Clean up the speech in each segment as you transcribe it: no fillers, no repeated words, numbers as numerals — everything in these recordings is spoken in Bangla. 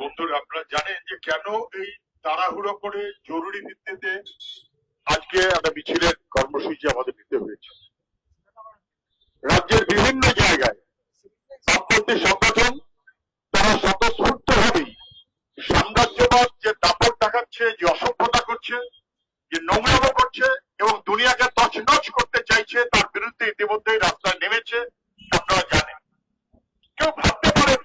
বন্ধুরা, আপনারা জানেন যে কেন এই তাড়াহুড়ো করে জরুরি ভিত্তিতে আজকে একটা মিছিলের কর্মসূচি আমাদের নিতে হয়েছে। রাজ্যের বিভিন্ন জায়গায় বামপন্থী সংগঠন তারা স্বতঃস্ফূর্তভাবেই সাম্রাজ্যবাদ যে দাপট দেখাচ্ছে, যে অসভ্যতা করছে, যে নোংরামো করছে এবং দুনিয়াকে তছনছ করতে চাইছে, তার বিরুদ্ধে ইতিমধ্যেই রাস্তায় নেমেছে। আপনারা জানেন, কেউ ভাবতে পারেন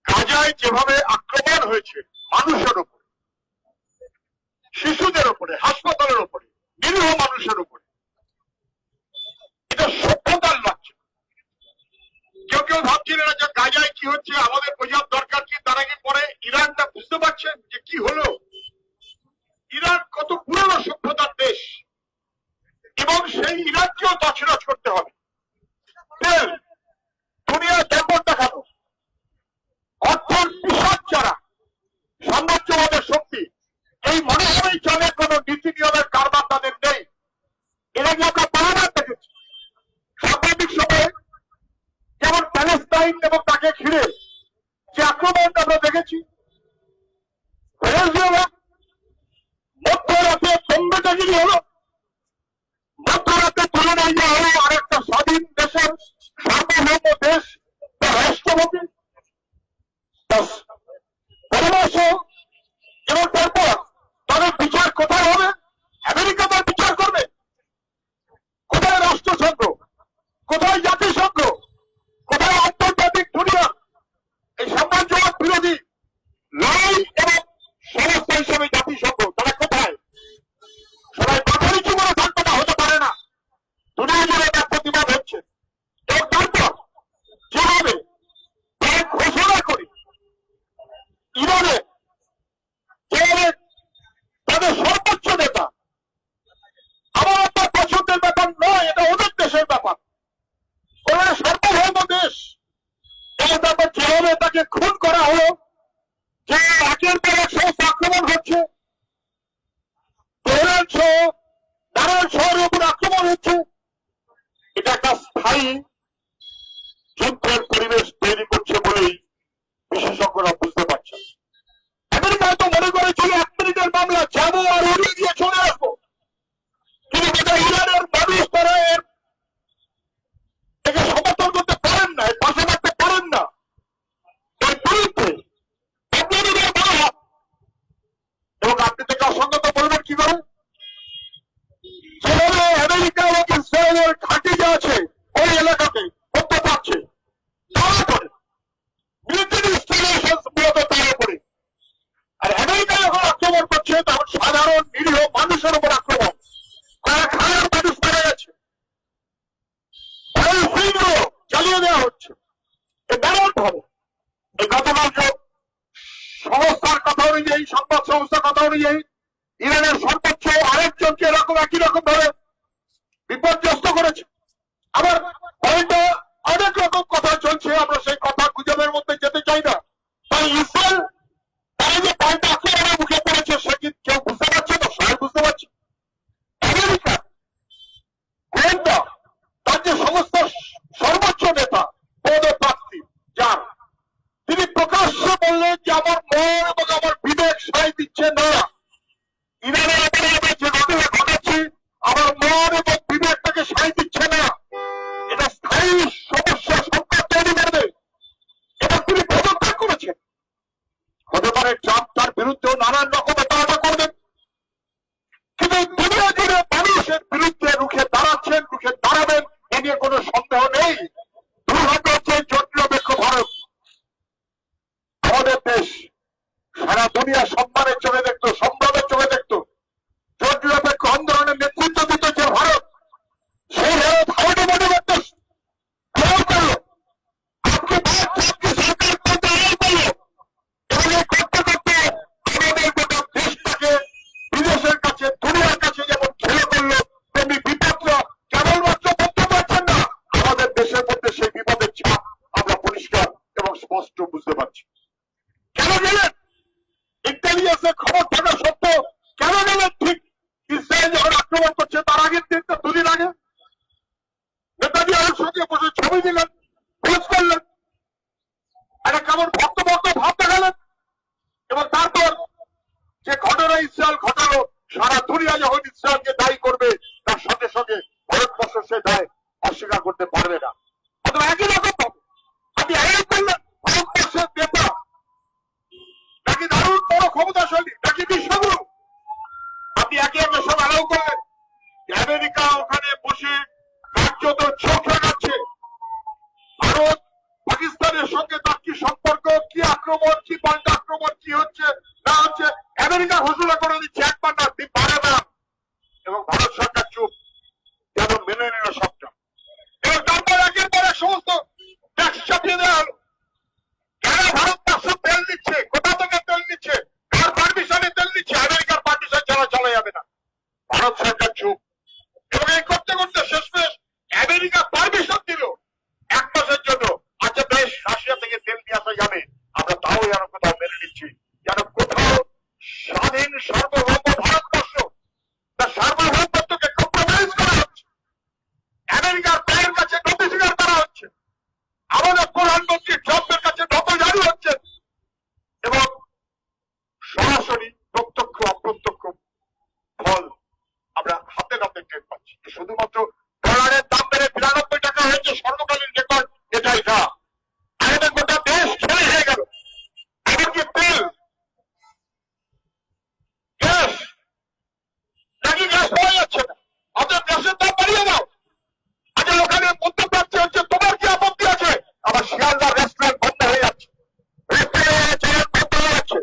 গাজায় যেভাবে আক্রমণ হয়েছে মানুষের উপরে, শিশুদের উপরে, হাসপাতালের উপরে, নিরীহ মানুষের উপরে, এটা সভ্যতার লক্ষ্য। কেউ কেউ ভাবছিলেন যে গাজায় কি হচ্ছে আমাদের বোঝার দরকার কি, তারা কি পরে ইরানটা বুঝতে পারছেন যে কি হলো। ইরান কত পুরনো সভ্যতার দেশ এবং সেই ইরানকেও তছনছ করতে হবে। দুনিয়া ব্যাপক দেখানো অর্থের পিসাচ যারা সাম্রাজ্যবাদের শক্তি, এই মনে হলেই চলে কোন নীতি নিয়মের কারবার তাদের নেই। এরা কি আমরা বারবার দেখেছি সাম্প্রতিক সময়ে, যেমন প্যালেস্টাইন এবং তাকে ঘিরে যে আক্রমণ আমরা দেখেছি, ভেনেজুয়েলা মধ্যরাতে বোম্বেটাগিরি হলো, মধ্যরাতে তুলে নিয়ে যাওয়া হলো আরেকটা স্বাধীন দেশের সার্বভৌম দেশ বা রাষ্ট্রপতি পরামর্শ, এবং তারপর তাদের বিচার কোথায় হবে? আমেরিকা তার বিচার করবে? কোথায় রাষ্ট্রসংঘ? কোথায় জাতিসংঘ? কোথায় আন্তর্জাতিক দুনিয়া? এই সাম্রাজ্যবাদ বিরোধী লড়াই এবং সংস্থা হিসেবে জাতিসংঘ তারা কোথায়? সবাই মাথা নিচু করে থাকবে না, হতে পারে না। দুনিয়া জুড়ে এটা প্রতিবাদ হচ্ছে। এবং তারপর যেভাবে তারা ঘোষণা করে ইরানে তাদের সর্বোচ্চ নেতা, আমার আপনার পছন্দের ব্যাপার নয়, এটা ওদের দেশের ব্যাপার, ওরা সার্বভৌম দেশ, এবং তারপর যেভাবে তাকে খুন করা হলো, যে একের পর এক সমস্ত আক্রমণ হচ্ছে, তেহরান সহ নানান শহরের উপর আক্রমণ হচ্ছে, এটা একটা স্থায়ী যুদ্ধের পরিবেশ তৈরি করছে বলেই বিশেষজ্ঞরা বুঝতে পারছেন। আমেরিকা তো মনে করেছিল 1 মিনিটের মামলা, যাবো আর উড়িয়ে দিয়ে চলে আসবো, কিন্তু যেটা ইরানের মানুষ তারা এর থেকে সমর্থন করতে পারেন না, পাশে থাকতে পারেন না, এর বিরুদ্ধে এবং আপনি থেকে অসংগত বলবেন কি করে? যেভাবে আমেরিকা এবং ইসরায়েলের ঘাঁটি যে আছে ওই এলাকাতে করতে পারছে, তারা করে মিলিটারি ইনস্টলেশন মূলত তার উপরে। আর আমেরিকা যখন আক্রমণ করছে তখন সাধারণ নিরীহ মানুষের উপর আক্রমণ, কয়েক হাজার মানুষ মারা গেছে, চালিয়ে দেওয়া হচ্ছে। নানান ভাবে এই গতকালকে সংস্থার কথা অনুযায়ী, সংবাদ সংস্থার কথা অনুযায়ী, ইরানের সর্বোচ্চ আরেকজনকে এরকম একই রকম ভাবে বিপর্যস্ত করেছে। আবার পয়েন্টে অনেক রকম কথা চলছে, আমরা সেই কথা গুজবের মধ্যে যেতে চাই না। তাই ইসরায়েল তারা যে পয়েন্টে আক্রমণের মুখে পড়েছে সে কি কেউ বুঝতে পারছে না? সবাই বুঝতে পারছে। আমেরিকা গোয়েন্দা তার যে সমস্ত সর্বোচ্চ নেতা পদপ্রার্থী যার, তিনি প্রকাশ্যে বললেন যে আমার মন এবং আমার বিবেক সায় দিচ্ছে না, ইরানের অপরাধে যে ঘটনা ঘটেছে আমার মন এবং বিবেকটাকে সায় দিচ্ছে না, এটা স্থায়ী সমস্যা সংকট তৈরি করবে, এটা তিনি পদত্যাগ করেছেন। হতে পারে ট্রাম্প তার বিরুদ্ধেও নানান রকমের দাঁড়া করবেন, কিন্তু দুনিয়া জুড়ে মানুষের বিরুদ্ধে রুখে দাঁড়াচ্ছেন, রুখে দাঁড়াবেন, এ নিয়ে কোনো সন্দেহ নেই। দুর্ভাগ্য হচ্ছে জোটনিরপেক্ষ ভারত আমাদের দেশ সারা দুনিয়া সম্মানের চোখে দেখতো, সম্ভ্রমের চোখে দেখতো। জোটনিরপেক্ষ আন্দোলনের নেতৃত্ব দিত যে ভারত, সেই ভারত হাওড়ে মনে করতে গ্রহণ করলো, আজকে ভারতকে সরকার করতে আড়াল করলো, এবং এই করতে করতে আমাদের গোটা দেশটাকে বিদেশের কাছে, দুনিয়ার কাছে যেমন ছেলে করলো, তেমনি বিপদটা কেবলমাত্র বলতে পারছেন না, আমাদের দেশের মধ্যে সেই বিপদের ছাপ আমরা পরিষ্কার এবং স্পষ্ট বুঝতে পারছি। কেন গেলেন? ইন্টেলিজেন্সের খবর থাকা সত্ত্বেও কেন গেলেন? ঠিক ইসরায়েল যখন আক্রমণ করছে তার আগের দিন, দুদিন আগে নেতানিয়াহুর সঙ্গে বসে ছবি দিলেন, পোস্ট করলেন, একটা কেমন ভক্ত ইসরায়েল ঘটালো, সারা দুনিয়া যখন ইসরায়েলকে দায়ী করবে, তার সঙ্গে সঙ্গে ভারতবর্ষ সে দায় অস্বীকার করতে পারবে না। অথবা একই রকম ভাবে আপনি আইন করলেন ভারতবর্ষের নেতা নাকি দারুণ বড় ক্ষমতাশালী নাকি বিশ্বগুরু, আপনি একে একে সব অ্যালাউ করলেন। আমেরিকা ওখানে বসে কার্যত চোখ লাগাচ্ছে ভারত পাকিস্তানের সঙ্গে তার কি সম্পর্ক, কি আক্রমণ, কি পাল্টা আক্রমণ, কি হচ্ছে না হচ্ছে, আমেরিকা ঘোষণা করে দিচ্ছে একবার না পারে না, এবং ভারত সরকার চুপ, যেন মেনে নিল সবটা। এবং তারপর একের পর এক সমস্ত ট্যাক্স চাপিয়ে দেওয়া হলো। কেন ভারত পাঁচশো তেল নিচ্ছে, কোথা থেকে তেল নিচ্ছে, কার পারমিশনে তেল নিচ্ছে, আমেরিকার পারমিশন ছাড়া চলা যাবে না, ভারত সরকার চুপ। এবং এই করতে করতে শেষমেশ আমেরিকা পারমিশন দিল এক মাসের জন্য, আচ্ছা বেশ রাশিয়া থেকে তেল নিয়ে আসা যাবে, আমরা তাও যেন কোথাও মেনে নিচ্ছি, যেন কোথাও স্বাধীন সার্বভৌম ভারতবর্ষ তার সার্বভৌমত্বকে কম্প্রোমাইজ করা হচ্ছে, আমেরিকার পায়ের কাছে নতি স্বীকার করা হচ্ছে, আমাদের প্রধানমন্ত্রী ট্রাম্পের কাছে নত জারি হচ্ছে, এবং সরাসরি প্রত্যক্ষ অপ্রত্যক্ষ ফল আমরা হাতে নাতে টের পাচ্ছি। শুধুমাত্র ডলারের দাম বেড়ে ৯২ টাকা হয়েছে সর্বকালীন রেকর্ড, এটাই না, আমাদের গোটা দেশ ছেড়ে হয়ে গেল। এমনকি তেল, গ্যাস নাকি গ্যাস পাওয়া যাচ্ছে না, অথচ গ্যাসের দাম বাড়িয়ে দাও। আচ্ছা ওখানে মধ্যপ্রাচ্যে হচ্ছে, তোমার কি আপত্তি আছে? আবার শিয়ালদার রেস্টুরেন্ট বন্ধ হয়ে যাচ্ছে, রেস্টুরেন্ট বন্ধ হয়ে যাচ্ছে,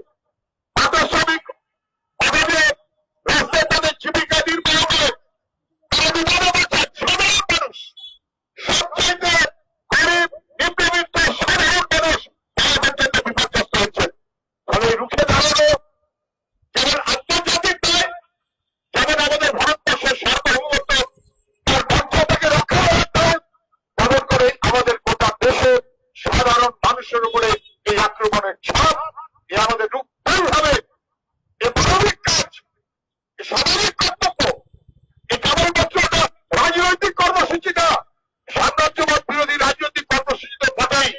পাথর শ্রমিক অভাবে রাস্তায় তাদের জীবিকা নির্বাহ করে মানুষ, সবচাইতে গরিব নিম্নবিত্ত সাধারণ মানুষ আমাদের জন্য বিপর্যস্ত হচ্ছে। ফলে রুখে দাঁড়ানো যেমন আন্তর্জাতিক নয়, যেমন আমাদের ভারতবর্ষের সার্বভৌমত্ব তার মর্যাদাকে রক্ষা রাখতে হবে, তেমন করে আমাদের গোটা দেশে সাধারণ মানুষের উপরে এই আক্রমণের ছাপ, এ আমাদের রুখতেই হবে। এ মানবিক কাজ, এ সামাজিক কর্তব্য, এ কেবলমাত্র একটা রাজনৈতিক কর্মসূচি না, সাম্রাজ্যবাদ বিরোধী রাজনৈতিক কর্মসূচি তো বটেই,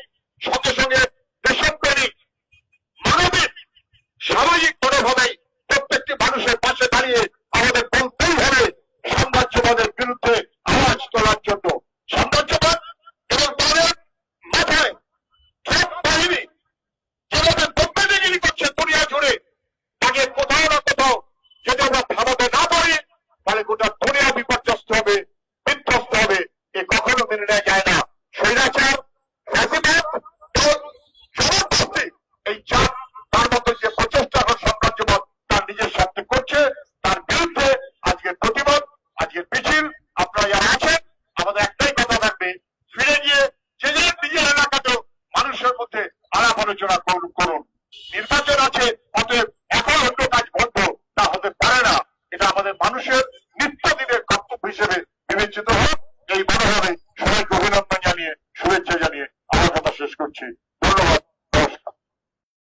সঙ্গে সঙ্গে দেশপ্রেমিক মানবিক সামাজিক মনোভাবেই প্রত্যেকটি মানুষের পাশে দাঁড়িয়ে আমাদের বলতেই হবে সাম্রাজ্যবাদের বিরুদ্ধে আওয়াজ তোলার জন্য। সাম্রাজ্যবাদ এবং তাদের মাথায় সব বাহিনী যেভাবে বম্বেগিরি করছে দুনিয়া জুড়ে, তাকে কোথাও না কোথাও যদি আমরা থামাতে না পারি, তাহলে গোটা দুনিয়া বিপর্যস্ত হবে, বিধ্বস্ত হবে, এ কখনো মেনে নেওয়া যায় না। স্বৈরাচার, ফ্যাসিবাদ এবং জবরদস্তি, এই চাপ তার মতো যে প্রচেষ্টা এখন সাম্রাজ্যবাদ তার নিজের স্বার্থে করছে, তার বিরুদ্ধে আজকের প্রতিবাদ, আজকের মিছিল। আপনারা যারা আছেন, আমাদের একটাই কথা থাকবে, ফিরে গিয়ে যে যার নিজের এলাকাতেও মানুষের মধ্যে আলাপ আলোচনা করুন। নির্বাচন আছে, অতএব এখন অন্য কাজ বন্ধ তা হতে পারে না, এটা আমাদের মানুষের নিত্যদিনের কর্তব্য হিসেবে বিবেচিত হোক।